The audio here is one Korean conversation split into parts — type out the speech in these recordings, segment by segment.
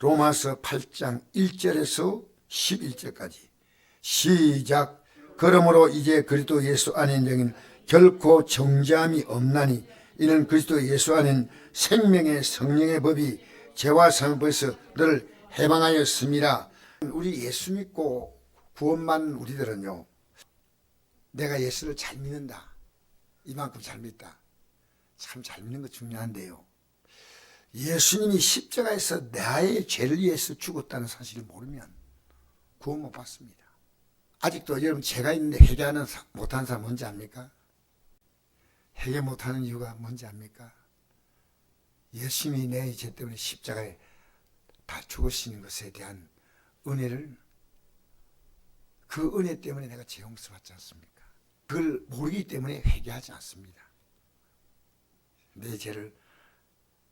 로마서 8장 1절에서 11절까지. 시작. 그러므로 이제 그리스도 예수 안에 있는 자는 결코 정죄함이 없나니 이는 그리스도 예수 안엔 생명의 성령의 법이 죄와 사망에서 너를 해방하였습니다. 우리 예수 믿고 구원받는 우리들은요, 내가 예수를 잘 믿는다, 이만큼 잘 믿다, 참 잘 믿는 거 중요한데요, 예수님이 십자가에서 나의 죄를 위해서 죽었다는 사실을 모르면 구원 못 받습니다. 아직도 여러분 죄가 있는데 회개하는 못하는 사람 뭔지 압니까? 회개 못하는 이유가 뭔지 압니까? 예수님이 내 죄 때문에 십자가에 다 죽으시는 것에 대한 은혜를, 그 은혜 때문에 내가 죄 용서받지 않습니까? 그걸 모르기 때문에 회개하지 않습니다. 내 죄를.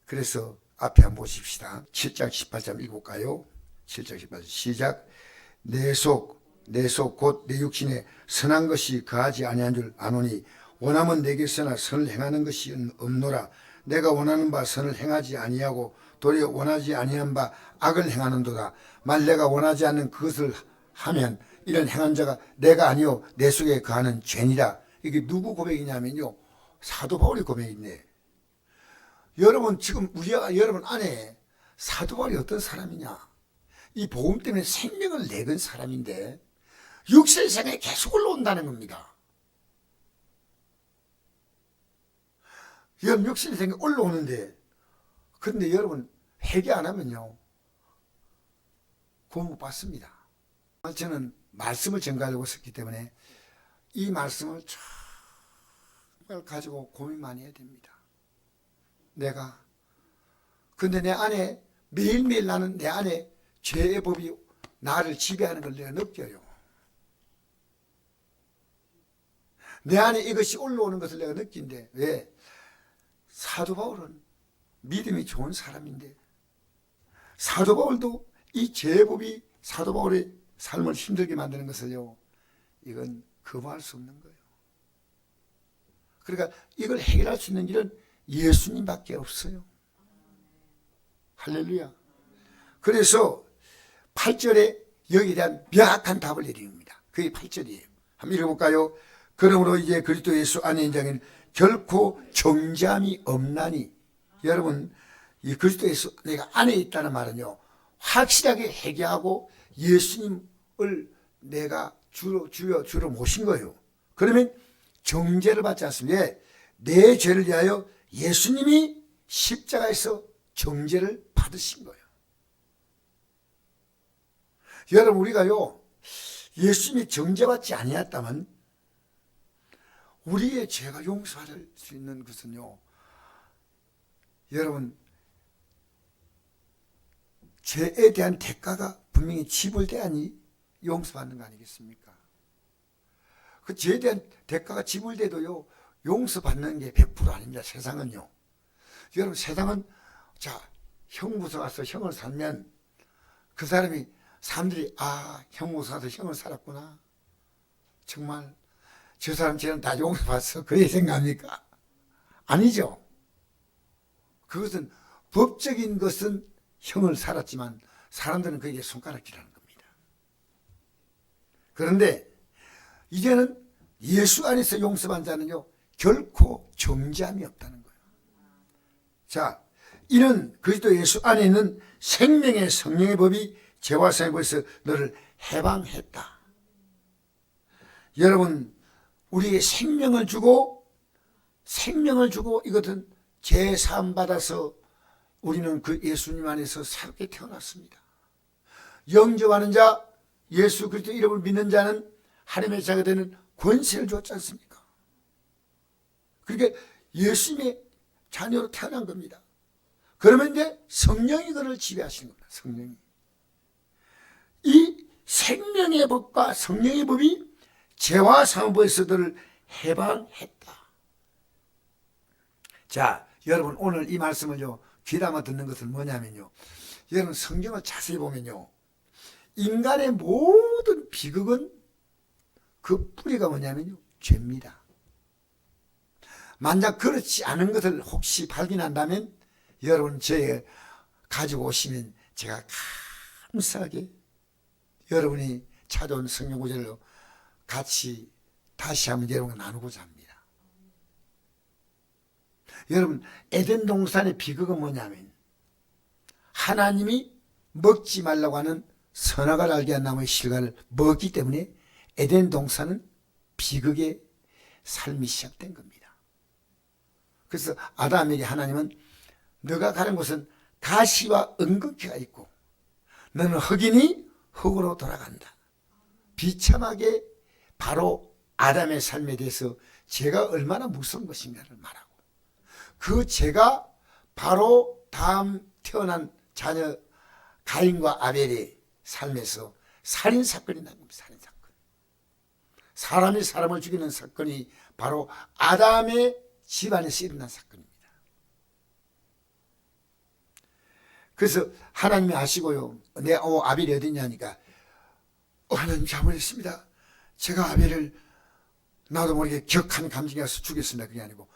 그래서 앞에 한번 보십시다. 7장 18절 읽어볼까요? 7장 18절 시작. 내 속 곧 내 육신에 선한 것이 거하지 아니한 줄 아노니 원하면 내게서나 선을 행하는 것이 없노라. 내가 원하는 바 선을 행하지 아니하고 도리어 원하지 아니한 바 악을 행하는도다. 만 내가 원하지 않는 그것을 하면 이런 행한 자가 내가 아니요 내 속에 거하는 죄니라. 이게 누구 고백이냐면요, 사도 바울의 고백인데, 여러분 지금 여러분 안에 사도 바울이 어떤 사람이냐, 이 복음 때문에 생명을 내건 사람인데 육신의 생에 계속 올라온다는 겁니다. 여러분 육신의 생에 올라오는데, 그런데 여러분 회개 안 하면요 구원 못 받습니다. 저는 말씀을 전가하려고 썼기 때문에 이 말씀을 정말 가지고 고민 많이 해야 됩니다. 근데 내 안에 매일매일 나는 내 안에 죄의 법이 나를 지배하는 걸 내가 느껴요. 내 안에 이것이 올라오는 것을 내가 느낀데, 왜? 사도 바울은 믿음이 좋은 사람인데, 사도 바울도 이 죄의 법이 사도 바울의 삶을 힘들게 만드는 것을요, 이건 거부할 수 없는 거예요. 그러니까 이걸 해결할 수 있는 길은 예수님밖에 없어요. 할렐루야. 그래서 8절에 여기에 대한 명확한 답을 내립니다. 그게 8절이에요. 한번 읽어볼까요? 그러므로 이제 그리스도 예수 안에 있는 자는 결코 정죄함이 없나니. 여러분, 이 그리스도 예수 내가 안에 있다는 말은요, 확실하게 회개하고 예수님을 내가 주로 모신 거예요. 그러면 정죄를 받지 않습니다. 내 죄를 위하여 예수님이 십자가에서 정죄를 받으신 거예요. 여러분, 우리가요 예수님이 정죄받지 아니했다면 우리의 죄가 용서할 수 있는 것은요, 여러분 죄에 대한 대가가 분명히 지불돼야니 용서받는 거 아니겠습니까? 그 죄에 대한 대가가 지불돼도요 용서받는 게 100% 아닙니다. 세상은요. 여러분 세상은, 자, 형 무서워서 형을 살면 그 사람들이 형 무서워서 형을 살았구나, 정말 저 사람 죄는 다 용서받았어, 그렇게 생각합니까? 아니죠. 그것은 법적인 것은 형을 살았지만 사람들은 그게 손가락질하는 겁니다. 그런데 이제는 예수 안에서 용서받은 자는요 결코 정죄함이 없다는 거예요. 자, 이는 그리스도 예수 안에 있는 생명의 성령의 법이 죄와 사망의 법에서 너를 해방했다. 여러분, 우리에게 생명을 주고 이것은 죄 사함 받아서 우리는 그 예수님 안에서 새롭게 태어났습니다. 영접하는 자, 예수 그리스도 이름을 믿는 자는 하나님의 자가 되는 권세를 줬지 않습니까? 그러니까 예수님의 자녀로 태어난 겁니다. 그러면 이제 성령이 그를 지배하시는 겁니다. 성령이. 이 생명의 법과 성령의 법이 죄와 사망법에서 너를 해방했다. 자, 여러분 오늘 이 말씀을요 귀담아 듣는 것은 뭐냐면요, 여러분 성경을 자세히 보면요 인간의 모든 비극은 그 뿌리가 뭐냐면요 죄입니다. 만약 그렇지 않은 것을 혹시 발견한다면 여러분 저의 가지고 오시면 제가 감사하게 여러분이 찾아온 성경 구절로 같이 다시 한번 여러분과 나누고자 합니다. 여러분, 에덴 동산의 비극은 뭐냐면 하나님이 먹지 말라고 하는 선악을 알게 한 나무의 실과를 먹기 때문에 에덴 동산은 비극의 삶이 시작된 겁니다. 그래서 아담에게 하나님은 너가 가는 곳은 가시와 은근키가 있고 너는 흙이니 흙으로 돌아간다. 비참하게 바로 아담의 삶에 대해서 죄가 얼마나 무서운 것인가를 말하고 그 죄가 바로 다음 태어난 자녀 가인과 아벨의 삶에서 살인사건이 난 겁니다. 살인사건. 사람이 사람을 죽이는 사건이 바로 아담의 집안에서 일어난 사건입니다. 그래서 하나님이 아시고요. 내 아벨이 어디 있냐니까 하나님 잘못했습니다. 제가 아벨을 나도 모르게 격한 감정이 와서 죽였습니다. 그게 아니고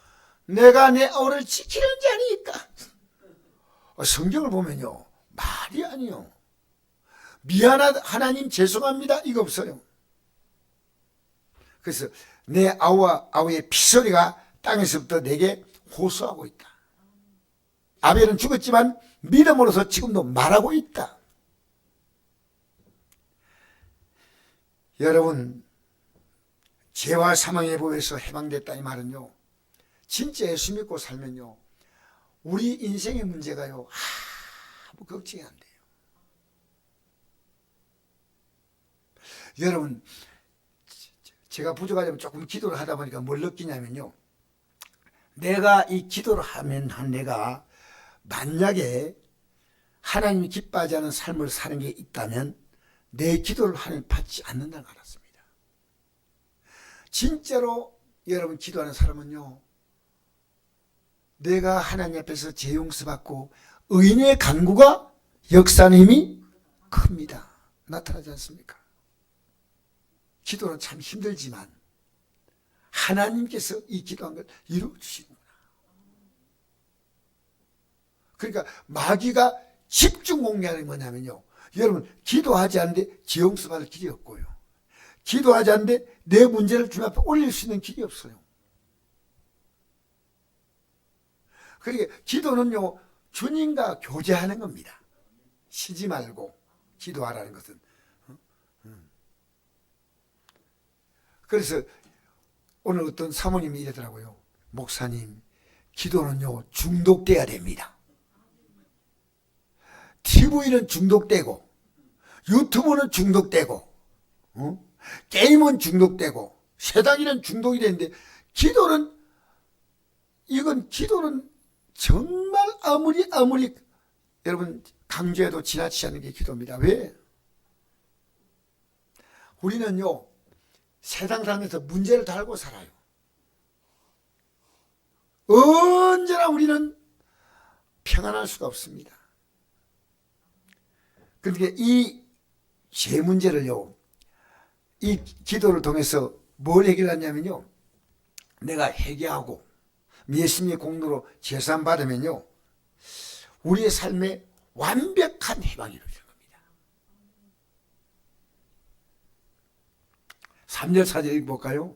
내가 내 아우를 지키는 자니까. 성경을 보면요. 말이 아니요. 미안하다 하나님 죄송합니다. 이거 없어요. 그래서 내 아우의 피소리가 땅에서부터 내게 호소하고 있다. 아벨은 죽었지만 믿음으로서 지금도 말하고 있다. 여러분, 죄와 사망의 법에서 해방됐다 이 말은요. 진짜 예수 믿고 살면요. 우리 인생의 문제가요. 아무 걱정이 안 돼요. 여러분, 제가 부족하자면 조금 기도를 하다 보니까 뭘 느끼냐면요. 내가 이 기도를 하면 한 내가 만약에 하나님이 기뻐하지 않은 삶을 사는 게 있다면 내 기도를 하나님 받지 않는다는 걸 알았습니다. 진짜로 여러분 기도하는 사람은요. 내가 하나님 앞에서 죄 용서받고 의인의 간구가 역사하는 힘이 큽니다. 나타나지 않습니까? 기도는 참 힘들지만 하나님께서 이 기도한 걸 이루어주시는구나. 그러니까 마귀가 집중 공략하는 게 뭐냐면요. 여러분 기도하지 않는데 죄 용서받을 길이 없고요. 기도하지 않는데 내 문제를 주님 앞에 올릴 수 있는 길이 없어요. 그러니까 기도는요. 주님과 교제하는 겁니다. 쉬지 말고 기도하라는 것은. 그래서 오늘 어떤 사모님이 이러더라고요. 목사님, 기도는요 중독돼야 됩니다. TV는 중독되고 유튜브는 중독되고 게임은 중독되고 세상에는 중독이 되는데 기도는 정말 아무리 여러분 강조해도 지나치지 않는 게 기도입니다. 왜? 우리는요 세상 상에서 문제를 달고 살아요. 언제나 우리는 평안할 수가 없습니다. 그런데 이 죄 문제를요 이 기도를 통해서 뭘 해결하냐면요 내가 회개하고 예수님의 공로로 제산 받으면요 우리의 삶에 완벽한 해방이 이루어지는 겁니다. 3절 4절 읽어볼까요?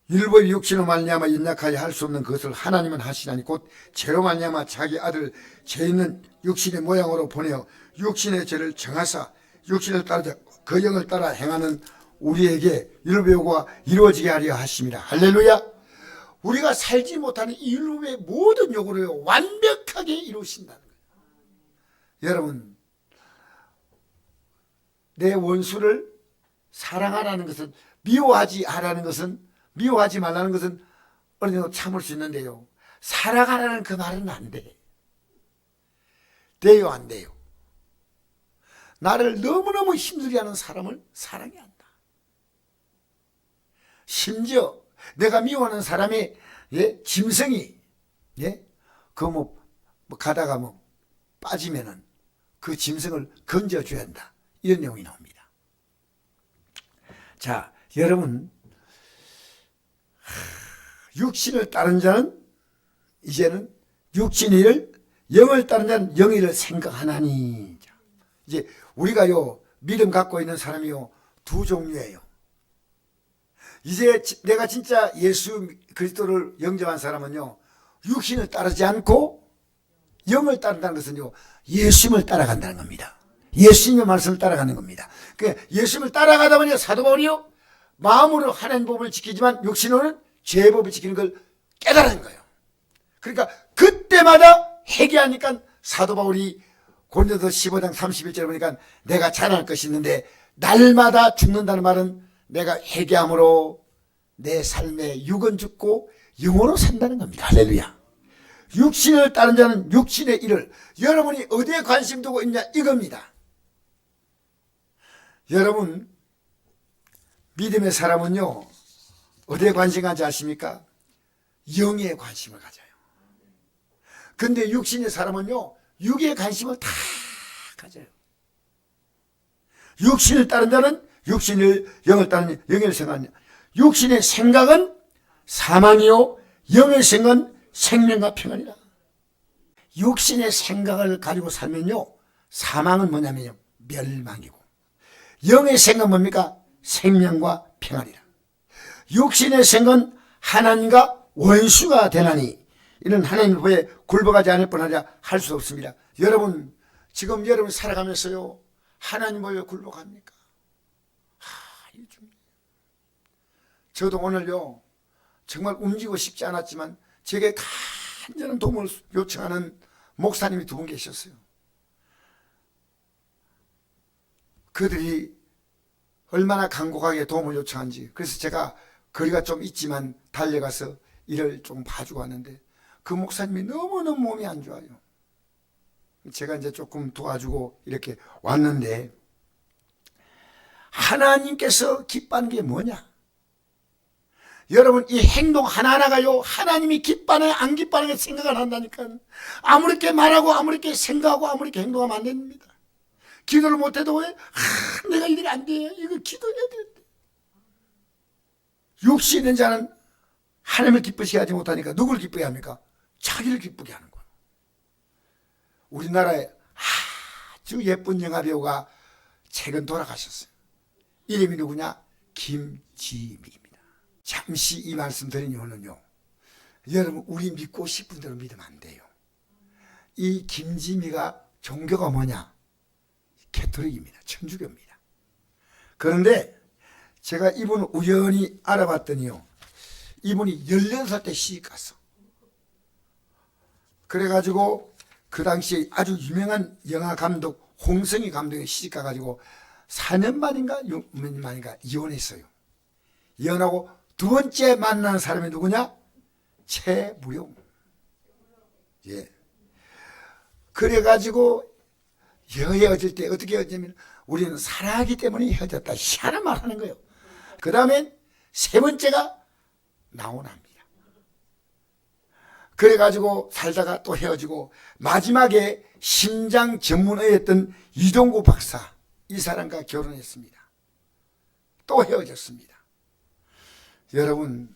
율법이 육신으로 말미암아 연약하게 할 수 없는 것을 하나님은 하시나니 곧 죄로 말미암아 자기 아들 죄 있는 육신의 모양으로 보내어 육신의 죄를 정하사 육신을 따르자 그 영을 따라 행하는 우리에게 율법의 요구가 이루어지게 하려 하십니다. 할렐루야. 우리가 살지 못하는 이 율법의 모든 요구를 완벽하게 이루신다는 거예요. 여러분 내 원수를 사랑하라는 것은 미워하지 말라는 것은 어느 정도 참을 수 있는데요. 사랑하라는 그 말은 안 돼. 돼요, 안 돼요? 나를 너무너무 힘들게 하는 사람을 사랑해야 한다. 심지어 내가 미워하는 사람의 짐승이 가다가 빠지면은 그 짐승을 건져줘야 한다. 이런 내용이 나옵니다. 자, 여러분 육신을 따른 자는 이제는 육신의 일을 영을 따르는 자는 영이를 생각하나니. 이제 우리가요 믿음 갖고 있는 사람이요 두 종류예요. 이제 내가 진짜 예수 그리스도를 영접한 사람은요 육신을 따르지 않고 영을 따른다는 것은요 예수님을 따라간다는 겁니다. 예수님의 말씀을 따라가는 겁니다. 그러니까 예수님을 따라가다 보니 사도 바울이요 마음으로 하나님 법을 지키지만 육신으로는 죄의 법을 지키는 걸 깨달은 거예요. 그러니까 그때마다 회개하니까 사도 바울이 고린도서 15장 31절에 보니까 내가 자랑할 것이 있는데 날마다 죽는다는 말은 내가 회개함으로 내 삶에 육은 죽고 영으로 산다는 겁니다. 할렐루야. 육신을 따른 자는 육신의 일을, 여러분이 어디에 관심 두고 있냐 이겁니다. 여러분 믿음의 사람은요 어디에 관심 가지 아십니까? 영에 관심을 가져요. 근데 육신의 사람은요 육에 관심을 다 가져요. 육신을 따른 자는 육신을, 영을 따르는 영을 생각하냐. 육신의 생각은 사망이요 영의 생각은 생명과 평안이라. 육신의 생각을 가지고 살면요 사망은 뭐냐면요 멸망이고, 영의 생각은 뭡니까? 생명과 평안이라. 육신의 생각은 하나님과 원수가 되나니 이는 하나님 후에 굴복하지 않을 뿐아니라 할 수 없습니다. 여러분 지금 여러분 살아가면서요 하나님 왜 굴복합니까? 저도 오늘요 정말 움직이고 싶지 않았지만 제게 간절한 도움을 요청하는 목사님이 두 분 계셨어요. 그들이 얼마나 간곡하게 도움을 요청한지. 그래서 제가 거리가 좀 있지만 달려가서 일을 좀 봐주고 왔는데 그 목사님이 너무너무 몸이 안 좋아요. 제가 이제 조금 도와주고 이렇게 왔는데, 하나님께서 기뻐하는 게 뭐냐? 여러분 이 행동 하나하나가요 하나님이 기뻐하냐 안 기뻐하냐 생각을 한다니까. 아무렇게 말하고 아무렇게 생각하고 아무렇게 행동하면 안 됩니다. 기도를 못해도 왜? 내가 이렇게 안 돼. 이거 기도해야 돼. 육신 있는 자는 하나님을 기쁘시게 하지 못하니까 누구를 기쁘게 합니까? 자기를 기쁘게 하는 거예요. 우리나라에 아주 예쁜 영화배우가 최근 돌아가셨어요. 이름이 누구냐? 김지미입니다. 잠시 이 말씀 드린 이유는요, 여러분 우리 믿고 싶은 대로 믿으면 안 돼요. 이 김지미가 종교가 뭐냐? 캐톨릭입니다. 천주교입니다. 그런데 제가 이분을 우연히 알아봤더니요 이분이 16살 때 시집 갔어. 그래가지고 그 당시에 아주 유명한 영화 감독 홍성희 감독이 시집 가가지고 4년 만인가 6년 만인가 이혼했어요. 이혼하고 두 번째 만난 사람이 누구냐? 최무용. 예. 그래가지고 헤어질 때 어떻게 헤어지냐면 우리는 사랑하기 때문에 헤어졌다. 희한한 말 하는 거예요. 그 다음엔 세 번째가 나오나입니다. 그래가지고 살다가 또 헤어지고 마지막에 심장 전문의였던 이동구 박사, 이 사람과 결혼했습니다. 또 헤어졌습니다. 여러분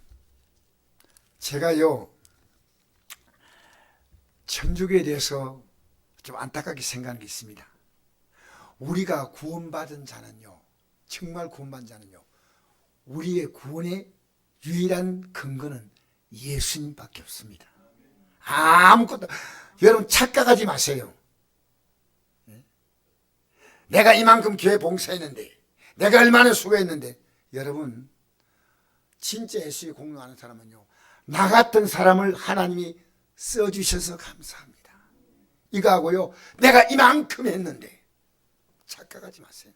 제가요 천주교에 대해서 좀 안타깝게 생각하는 게 있습니다. 우리가 구원받은 자는요, 정말 구원받은 자는요, 우리의 구원의 유일한 근거는 예수님밖에 없습니다. 아무것도. 여러분 착각하지 마세요. 내가 이만큼 교회 봉사했는데, 내가 얼마나 수고했는데. 여러분 진짜 예수의 공로하는 사람은요, 나 같은 사람을 하나님이 써주셔서 감사합니다. 이거 하고요, 내가 이만큼 했는데. 착각하지 마세요.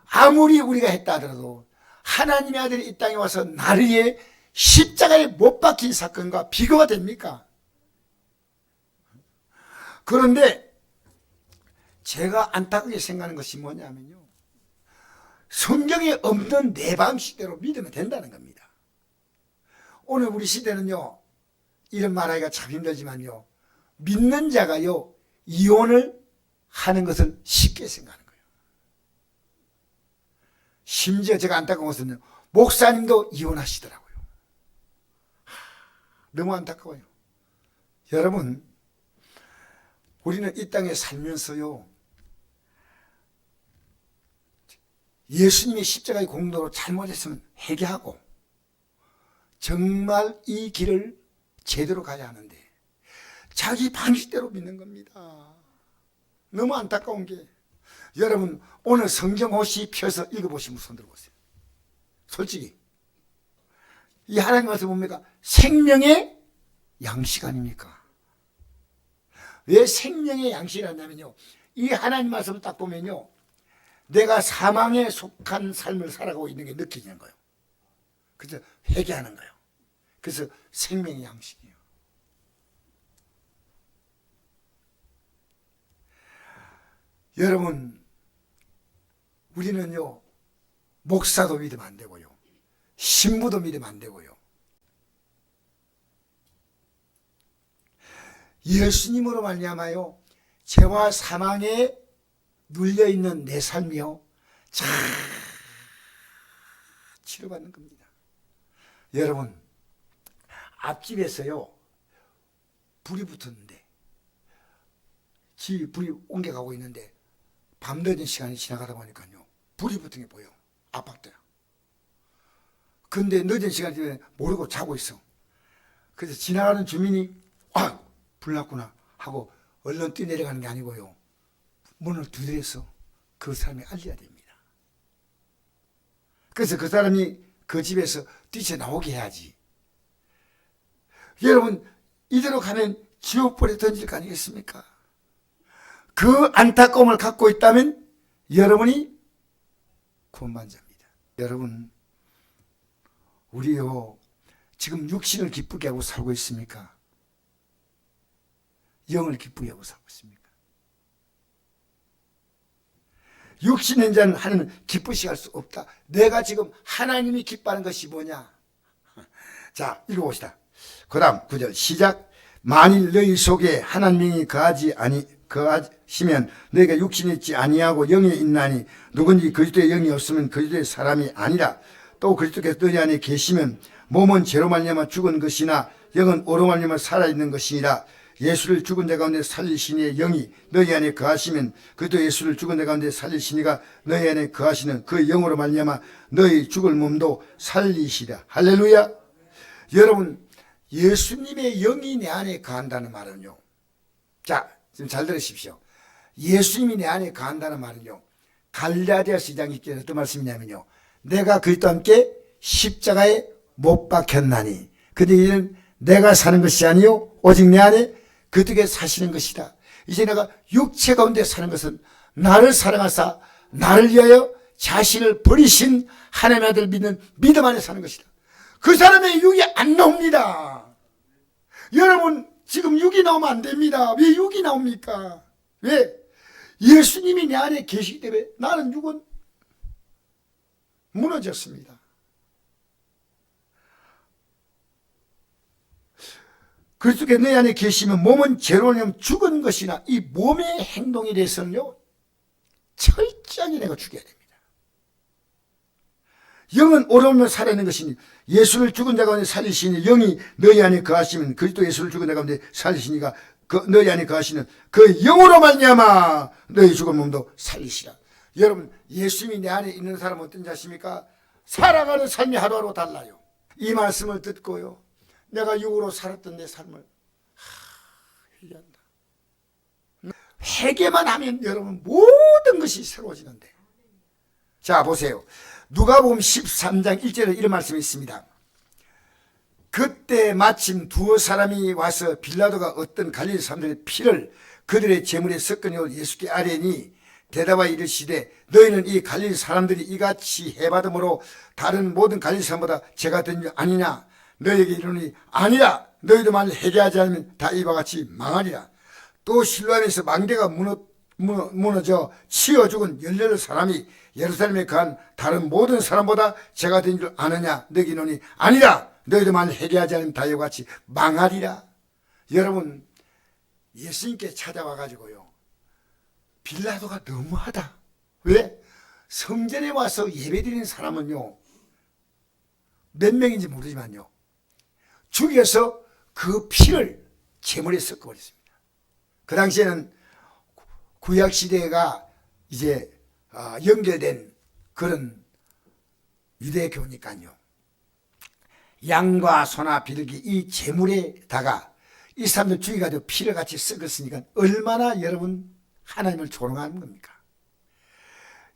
아무리 우리가 했다 하더라도 하나님의 아들이 이 땅에 와서 나를 위해 십자가에 못 박힌 사건과 비교가 됩니까? 그런데 제가 안타깝게 생각하는 것이 뭐냐면요, 성경에 없는 내 방식대로 믿으면 된다는 겁니다. 오늘 우리 시대는요, 이런 말하기가 참 힘들지만요, 믿는 자가요 이혼을 하는 것을 쉽게 생각하는 거예요. 심지어 제가 안타까운 것은요, 목사님도 이혼하시더라고요. 너무 안타까워요. 여러분, 우리는 이 땅에 살면서요, 예수님의 십자가의 공로로 잘못했으면 회개하고 정말 이 길을 제대로 가야 하는데 자기 방식대로 믿는 겁니다. 너무 안타까운 게, 여러분 오늘 성경 혹시 펴서 읽어보시면 손 들어보세요. 솔직히 이 하나님 말씀 뭡니까? 생명의 양식 아닙니까? 왜 생명의 양식이라냐면요, 이 하나님 말씀을 딱 보면요, 내가 사망에 속한 삶을 살아가고 있는 게 느껴지는 거예요. 그래서 회개하는 거예요. 그래서 생명의 양식이에요. 여러분, 우리는요, 목사도 믿으면 안 되고요, 신부도 믿으면 안 되고요, 예수님으로 말미암아요 죄와 사망에 눌려있는 내 삶이요 잘 치료받는 겁니다. 여러분, 앞집에서요 불이 붙었는데, 집이 불이 옮겨가고 있는데 밤늦은 시간이 지나가다 보니까요 불이 붙은 게 보여. 아팠대요. 근데 늦은 시간이 되면 모르고 자고 있어. 그래서 지나가는 주민이 불 났구나 하고 얼른 뛰내려가는 게 아니고요, 문을 두드려서 그 사람이 알려야 됩니다. 그래서 그 사람이 그 집에서 뛰쳐나오게 해야지. 여러분, 이대로 가면 지옥불에 던질 거 아니겠습니까? 그 안타까움을 갖고 있다면 여러분이 구원받습니다. 여러분, 우리요 지금 육신을 기쁘게 하고 살고 있습니까? 영을 기쁘게 하고 살고 있습니까? 육신의 자는 하나님을 기쁘시게 할 수 없다. 내가 지금 하나님이 기뻐하는 것이 뭐냐? 자, 읽어봅시다. 그 다음 9절 시작. 만일 너희 속에 하나님이 거하시면 너희가 육신이 있지 아니하고 영이 있나니 누군지 그리스도의 영이 없으면 그리스도의 사람이 아니라. 또 그리스도께서 너희 안에 계시면 몸은 죄로 말미암아 죽은 것이나 영은 오로 말미암아 살아있는 것이니라. 예수를 죽은 자 가운데 살리시니의 영이 너희 안에 거하시면 그리스도 예수를 죽은 자 가운데 살리시니가 너희 안에 거하시는 그 영으로 말미암아 너희 죽을 몸도 살리시라. 할렐루야. 여러분, 예수님의 영이 내 안에 거한다는 말은요, 자 지금 잘 들으십시오. 예수님이 내 안에 거한다는 말은요, 갈라디아서 2장 2절에 어떤 말씀이냐면요, 내가 그리스도와 함께 십자가에 못 박혔나니 근데 이는 내가 사는 것이 아니요 오직 내 안에 그들에게 사시는 것이다. 이제 내가 육체 가운데 사는 것은 나를 사랑하사 나를 위하여 자신을 버리신 하나님의 아들 믿는 믿음 안에 사는 것이다. 그 사람의 육이 안 나옵니다. 여러분, 지금 육이 나오면 안 됩니다. 왜 육이 나옵니까? 왜? 예수님이 내 안에 계시기 때문에 나는 육은 무너졌습니다. 그리스도께서 내 안에 계시면 몸은 죄로 죽은 것이나 이 몸의 행동에 대해서는요 철저하게 내가 죽여야 됩니다. 영은 오르면 살아있는 것이니 예수를 죽은 자 가운데 살리시니 영이 너희 안에 거하시면 그리스도 예수를 죽은 자 가운데 살리시니가 너희 안에 거하시는 그 영으로 말미암아 너희 죽은 몸도 살리시라. 여러분, 예수님이 내 안에 있는 사람은 어떤 자십니까? 살아가는 삶이 하루하루 달라요. 이 말씀을 듣고요, 내가 육으로 살았던 내 삶을 회개한다. 회개만 하면 여러분 모든 것이 새로워지는데. 자 보세요. 누가복음 13장 1절에 이런 말씀이 있습니다. 그때 마침 두어 사람이 와서 빌라도가 어떤 갈릴리 사람들의 피를 그들의 제물에 섞으니 예수께 아뢰니 대답하여 이르시되 너희는 이 갈릴리 사람들이 이같이 해받음으로 다른 모든 갈릴리 사람보다 죄가 된 줄 아니냐? 너희에게 이르노니 아니라. 너희도 만일 회개하지 않으면 다 이와 같이 망하리라. 또 실로암에서 망대가 무너져 치어 죽은 18사람이 예루살렘에 간 다른 모든 사람보다 죄가 된 줄 아느냐? 너희에게 이르노니 아니라. 너희도 만일 회개하지 않으면 다 이와 같이 망하리라. 여러분, 예수님께 찾아와가지고요, 빌라도가 너무하다. 왜? 성전에 와서 예배드리는 사람은요 몇 명인지 모르지만요 죽여서 그 피를 재물에 섞어버렸습니다. 그 당시에는 구약시대가 이제 연결된 그런 유대교니까요. 양과 소나 비둘기 이 재물에다가 이 사람들 죽여가지고 피를 같이 섞었으니까 얼마나 여러분 하나님을 조롱하는 겁니까?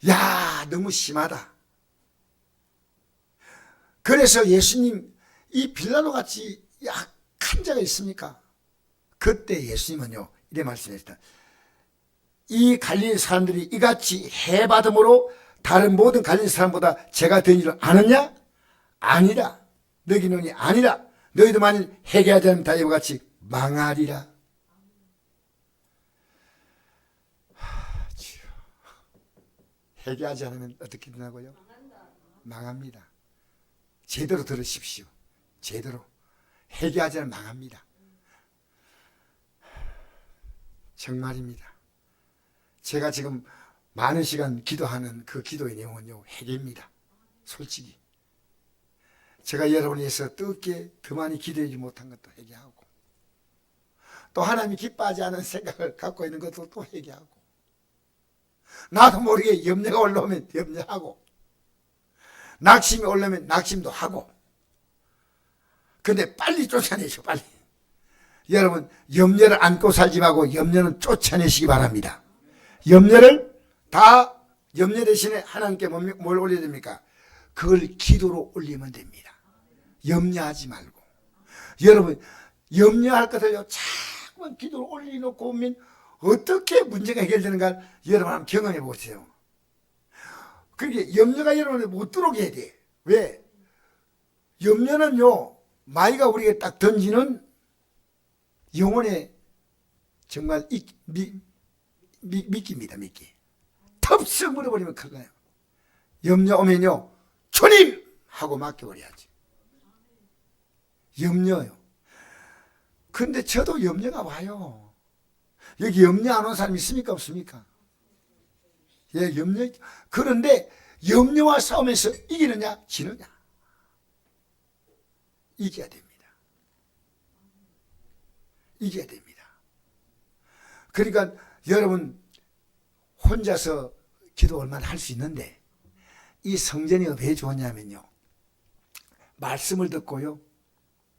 야, 너무 심하다. 그래서 예수님 이 빌라도 같이 약한 자가 있습니까? 그때 예수님은요 이래 말씀했다. 이 갈릴리 사람들이 이같이 해받음으로 다른 모든 갈릴리 사람보다 제가 된 일을 아느냐? 아니라. 너희는 아니라. 너희도 만일 회개하지 않으면 다 이와 같이 망하리라. 회개하지 않으면 어떻게 되나고요? 망합니다. 제대로 들으십시오. 제대로. 회개하지 않으면 망합니다. 정말입니다. 제가 지금 많은 시간 기도하는 그 기도의 내용은요, 회개입니다. 솔직히. 제가 여러분에 의해서 뜨겁게 더 많이 기도하지 못한 것도 회개하고, 또 하나님이 기뻐하지 않은 생각을 갖고 있는 것도 또 회개하고, 나도 모르게 염려가 올라오면 염려하고, 낙심이 올라오면 낙심도 하고, 근데 빨리 쫓아내시오, 빨리. 여러분, 염려를 안고 살지 말고 염려는 쫓아내시기 바랍니다. 염려를 다 염려 대신에 하나님께 뭘 올려야 됩니까? 그걸 기도로 올리면 됩니다. 염려하지 말고. 여러분, 염려할 것을요, 자꾸만 기도로 올려놓고 오면 어떻게 문제가 해결되는가 여러분 한번 경험해 보세요. 그게 염려가 여러분에 못 들어오게 해야 돼. 왜? 염려는요, 마귀가 우리에게 딱 던지는 영혼의 정말 미끼입니다. 미끼. 텁썩 물어버리면 큰일 나요. 염려 오면요, 주님! 하고 맡겨버려야지. 염려요. 근데 저도 염려가 와요. 여기 염려 안 온 사람 있습니까? 없습니까? 예, 염려. 그런데 염려와 싸우면서 이기느냐, 지느냐? 이겨야 됩니다. 이겨야 됩니다. 그러니까 여러분 혼자서 기도 얼마나 할 수 있는데 이 성전이 왜 좋냐면요, 말씀을 듣고요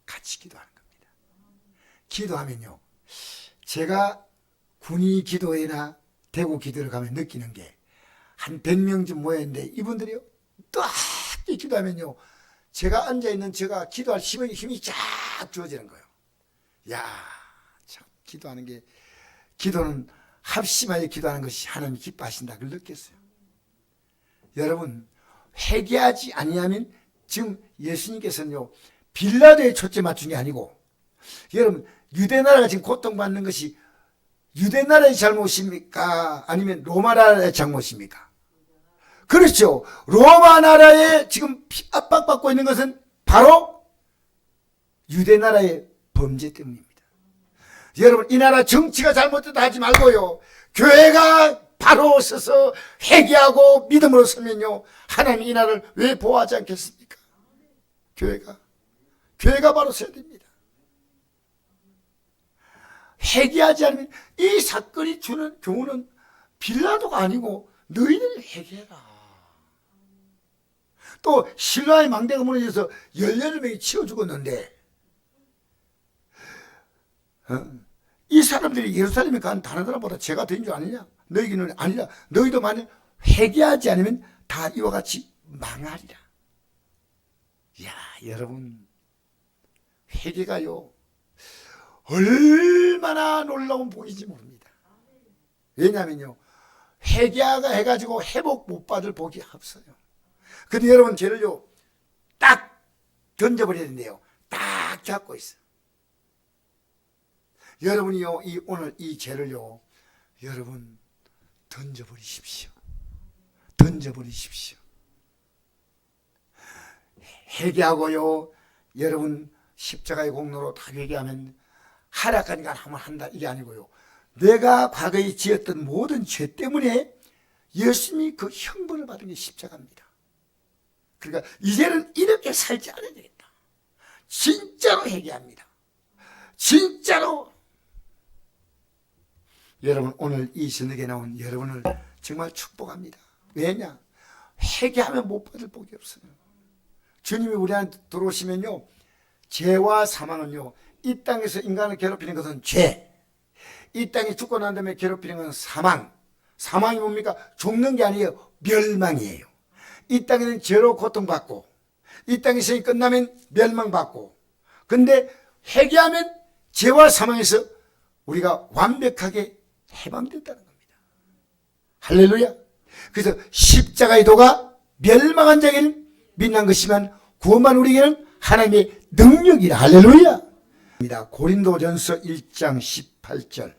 같이 기도하는 겁니다. 기도하면요, 제가 군위 기도회나 대구 기도를 가면 느끼는 게 한 100명쯤 모였는데 이분들이요 딱 기도하면요, 제가 앉아있는 제가 기도할 힘이 쫙 주어지는 거예요. 야, 참 기도하는 게, 기도는 합심하여 기도하는 것이 하나님이 기뻐하신다 그걸 느꼈어요. 여러분, 회개하지 아니하면, 지금 예수님께서는요 빌라도에 초점 맞춘 게 아니고, 여러분 유대나라가 지금 고통받는 것이 유대나라의 잘못입니까? 아니면 로마 나라의 잘못입니까? 그렇죠. 로마 나라에 지금 압박받고 있는 것은 바로 유대나라의 범죄 때문입니다. 여러분, 이 나라 정치가 잘못됐다 하지 말고요, 교회가 바로 서서 회개하고 믿음으로 서면요, 하나님이 이 나라를 왜 보호하지 않겠습니까? 교회가 바로 서야 됩니다. 회개하지 않으면 이 사건이 주는 교훈은 빌라도가 아니고 너희들이 회개해라. 또 신라의 망대가 무너져서 18명이 치워 죽었는데, 이 사람들이 예루살렘에 간 다른 사람보다 죄가 된 줄 아느냐? 너희는 아니라. 너희도 만약 회개하지 않으면 다 이와 같이 망하리라. 이야, 여러분, 회개가요 얼마나 놀라운 복인지 모릅니다. 왜냐하면요, 회개가 해가지고 회복 못 받을 복이 없어요. 근데 여러분, 죄를요 딱 던져버려야 된대요. 딱 잡고 있어요. 여러분이요 오늘 이 죄를요 여러분 던져버리십시오. 던져버리십시오. 회개하고요, 여러분 십자가의 공로로 다 회개하면 하락하니까 한번 한다 이게 아니고요, 내가 과거에 지었던 모든 죄 때문에 예수님이 그 형벌을 받은 게 십자가입니다. 그러니까 이제는 이렇게 살지 않아야 되겠다. 진짜로 회개합니다. 진짜로 여러분, 오늘 이 저녁에 나온 여러분을 정말 축복합니다. 왜냐? 회개하면 못 받을 복이 없어요. 주님이 우리한테 들어오시면요, 죄와 사망은요, 이 땅에서 인간을 괴롭히는 것은 죄, 이 땅에 죽고 난 다음에 괴롭히는 것은 사망. 사망이 뭡니까? 죽는 게 아니에요. 멸망이에요. 이 땅에는 죄로 고통받고, 이 땅에서 끝나면 멸망받고, 근데 회개하면 죄와 사망에서 우리가 완벽하게 해방된다는 겁니다. 할렐루야. 그래서 십자가의 도가 멸망한 자에게는 빛난 것이지만 구원만 우리에게는 하나님의 능력이라. 할렐루야. 고린도전서 1장 18절.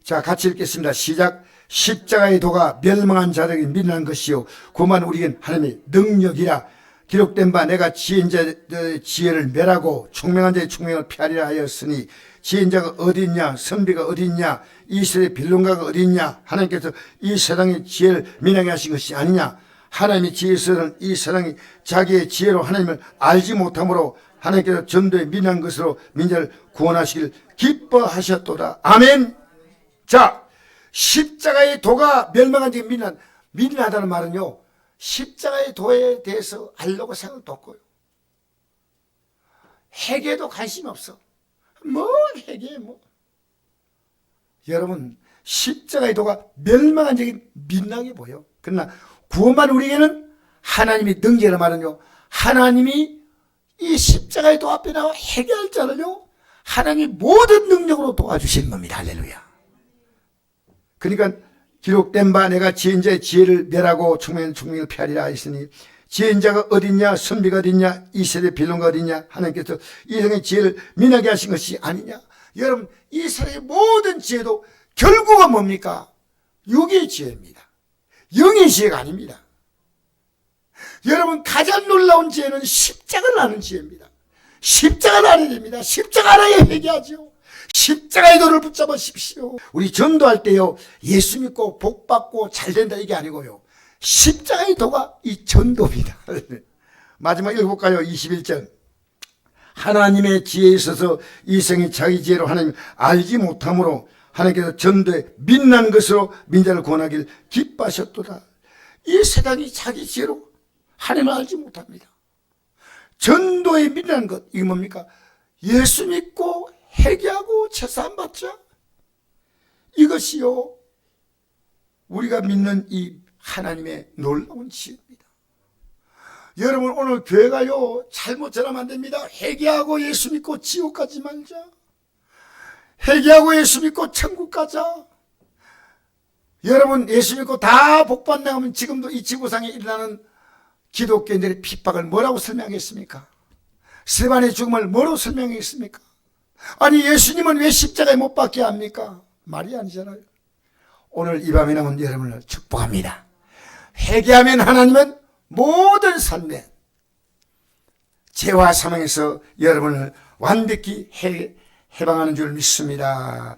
자, 같이 읽겠습니다. 시작. 십자가의 도가 멸망한 자들에게 빛난 것이요 구원만 우리에게는 하나님의 능력이라. 기록된 바 내가 지혜인 자의 지혜를 멸하고 총명한 자의 총명을 피하리라 하였으니 지혜인 자가 어디 있냐, 선비가 어디 있냐, 이스라엘의 빌론가가 어디 있냐. 하나님께서 이 세상의 지혜를 민하게 하신 것이 아니냐. 하나님의 지혜에서는 이 세상이 자기의 지혜로 하나님을 알지 못함으로 하나님께서 전도에 민한 것으로 민자를 구원하시길 기뻐하셨도다. 아멘. 자, 십자가의 도가 멸망한 자에게 민하다는 말은요, 십자가의 도에 대해서 알려고 생각도 없고요, 회개도 관심 없어. 뭘 회개해 뭐. 여러분, 십자가의 도가 멸망한 자에게 민나게 보여. 그러나 구원만 우리에게는 하나님의 능력이라는 말은요, 하나님이 이 십자가의 도 앞에 나와 회개할 자를요, 하나님이 모든 능력으로 도와주시는 겁니다. 할렐루야. 그러니까 기록된 바 내가 지혜인 자의 지혜를 멸하고 총명한 총명을 피하리라 했으니 지혜인 자가 어딨냐, 선비가 어딨냐, 이스라엘의 빌론가 어딨냐. 하나님께서 이 세상의 지혜를 민하게 하신 것이 아니냐. 여러분, 이 세상의 모든 지혜도 결국은 뭡니까? 육의 지혜입니다. 영의 지혜가 아닙니다. 여러분, 가장 놀라운 지혜는 십자가를 아는 지혜입니다. 십자가를 알아야 됩니다. 십자가 알아야 회개하죠. 십자가의 도를 붙잡으십시오. 우리 전도할 때요, 예수 믿고 복 받고 잘 된다 이게 아니고요, 십자가의 도가 이 전도입니다. 마지막 읽어볼까요? 21절. 하나님의 지혜에 있어서 이성이 자기 지혜로 하나님 알지 못함으로 하나님께서 전도에 민난 것으로 민자를 구원하길 기뻐하셨도다. 이 세상이 자기 지혜로 하나님을 알지 못합니다. 전도에 민난 것, 이게 뭡니까? 예수 믿고 회개하고 제사함 받자. 이것이요, 우리가 믿는 이 하나님의 놀라운 지혜입니다. 여러분, 오늘 교회가요, 잘못 전하면 안 됩니다. 회개하고 예수 믿고 지옥 가지 말자. 회개하고 예수 믿고 천국 가자. 여러분, 예수 믿고 다 복받나 하면 지금도 이 지구상에 일어나는 기독교인들의 핍박을 뭐라고 설명하겠습니까? 스데반의 죽음을 뭐라고 설명하겠습니까? 아니, 예수님은 왜 십자가에 못 박게 합니까? 말이 아니잖아요. 오늘 이 밤에 나온 여러분을 축복합니다. 회개하면 하나님은 모든 삶에 죄와 사망에서 여러분을 완벽히 해방하는 줄 믿습니다.